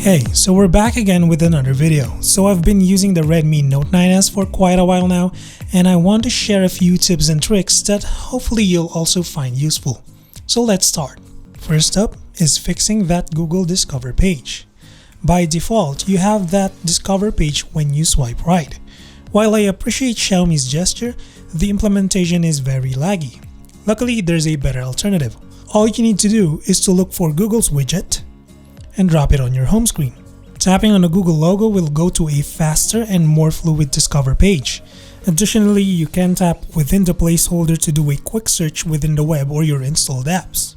Hey, so we're back again with another video. So I've been using the Redmi Note 9s for quite a while now, and I want to share a few tips and tricks that hopefully you'll also find useful. So let's start. First up is fixing that Google Discover page. By default, you have that Discover page when you swipe right. While I appreciate Xiaomi's gesture, the implementation is very laggy. Luckily, there's a better alternative. All you need to do is to look for Google's widget and drop it on your home screen. Tapping on the Google logo will go to a faster and more fluid Discover page. Additionally, you can tap within the placeholder to do a quick search within the web or your installed apps.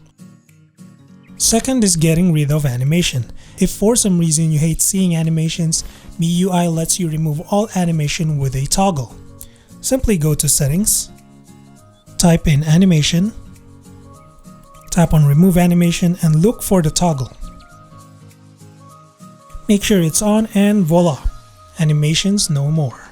Second is getting rid of animation. If for some reason you hate seeing animations, MIUI lets you remove all animation with a toggle. Simply go to Settings, type in Animation, tap on Remove Animation and look for the toggle. Make sure it's on and voila! Animations no more.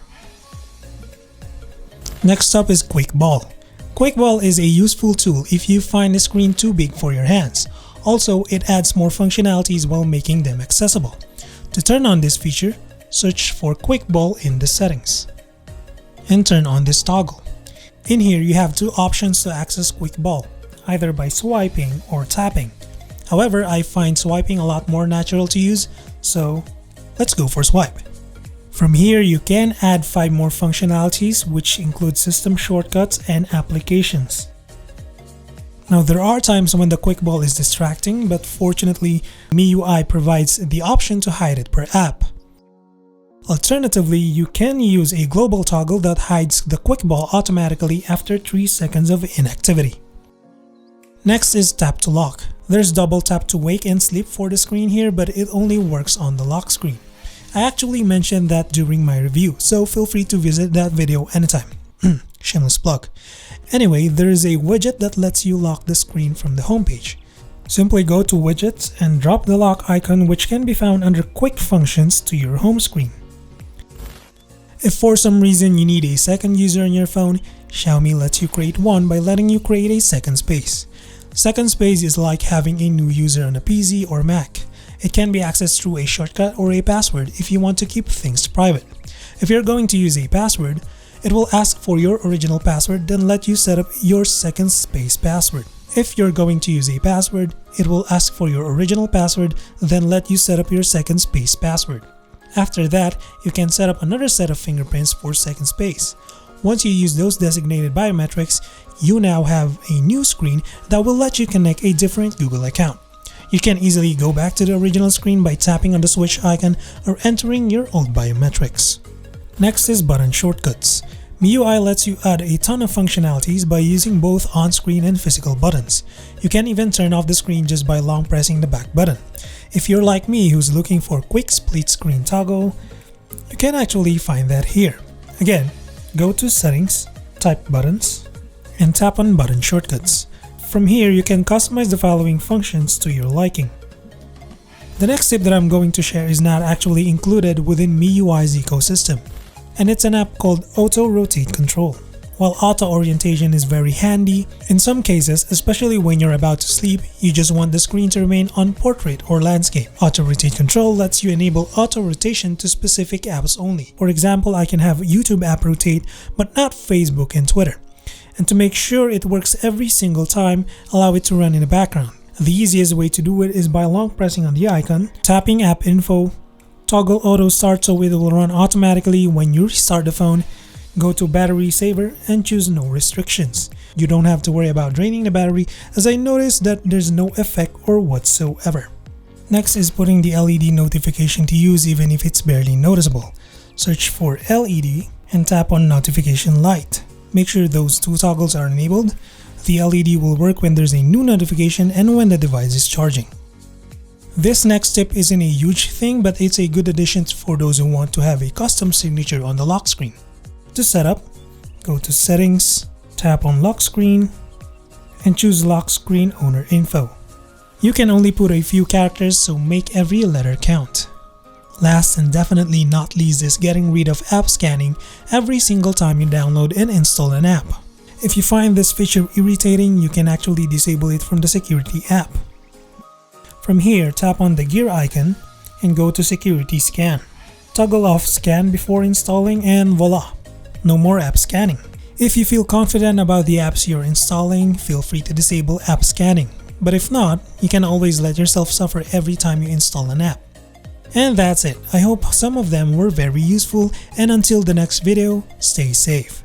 Next up is Quick Boll. Quick Boll is a useful tool if you find the screen too big for your hands. Also, it adds more functionalities while making them accessible. To turn on this feature, search for Quick Boll in the settings and turn on this toggle. In here, you have two options to access Quick Boll, either by swiping or tapping. However, I find swiping a lot more natural to use, so let's go for swipe. From here, you can add 5 more functionalities, which include system shortcuts and applications. Now, there are times when the Quick Boll is distracting, but fortunately, MIUI provides the option to hide it per app. Alternatively, you can use a global toggle that hides the Quick Boll automatically after 3 seconds of inactivity. Next is Tap to Lock. There's double tap to wake and sleep for the screen here, but it only works on the lock screen. I actually mentioned that during my review, so feel free to visit that video anytime. Shameless plug. Anyway, there is a widget that lets you lock the screen from the homepage. Simply go to Widgets and drop the lock icon, which can be found under Quick Functions, to your home screen. If for some reason you need a second user on your phone, Xiaomi lets you create one by letting you create a second space. Second space is like having a new user on a PC or Mac. It can be accessed through a shortcut or a password if you want to keep things private. If you're going to use a password, it will ask for your original password, then let you set up your second space password. If you're going to use a password, it will ask for your original password, then let you set up your second space password. After that, you can set up another set of fingerprints for second space. Once you use those designated biometrics, you now have a new screen that will let you connect a different Google account. You can easily go back to the original screen by tapping on the switch icon or entering your old biometrics. Next is button shortcuts. MIUI lets you add a ton of functionalities by using both on-screen and physical buttons. You can even turn off the screen just by long pressing the back button. If you're like me who's looking for quick split screen toggle, you can actually find that here. Again, go to Settings, type Buttons, and tap on Button Shortcuts. From here, you can customize the following functions to your liking. The next tip that I'm going to share is not actually included within MIUI's ecosystem, and it's an app called Auto Rotate Control. While auto orientation is very handy, in some cases, especially when you're about to sleep, you just want the screen to remain on portrait or landscape. Auto Rotate Control lets you enable auto rotation to specific apps only. For example, I can have YouTube app rotate, but not Facebook and Twitter. And to make sure it works every single time, allow it to run in the background. The easiest way to do it is by long pressing on the icon, tapping App Info, toggle Auto Start so it will run automatically when you restart the phone, go to Battery Saver and choose No Restrictions. You don't have to worry about draining the battery, as I noticed that there's no effect or whatsoever. Next is putting the LED notification to use even if it's barely noticeable. Search for LED and tap on Notification Light. Make sure those two toggles are enabled. The LED will work when there's a new notification and when the device is charging. This next tip isn't a huge thing, but it's a good addition for those who want to have a custom signature on the lock screen. To set up, go to Settings, tap on Lock Screen, and choose Lock Screen Owner Info. You can only put a few characters, so make every letter count. Last and definitely not least is getting rid of app scanning every single time you download and install an app. If you find this feature irritating, you can actually disable it from the security app. From here, tap on the gear icon and go to Security Scan. Toggle off Scan before installing and voila! No more app scanning. If you feel confident about the apps you're installing, feel free to disable app scanning. But if not, you can always let yourself suffer every time you install an app. And that's it. I hope some of them were very useful, and until the next video, stay safe.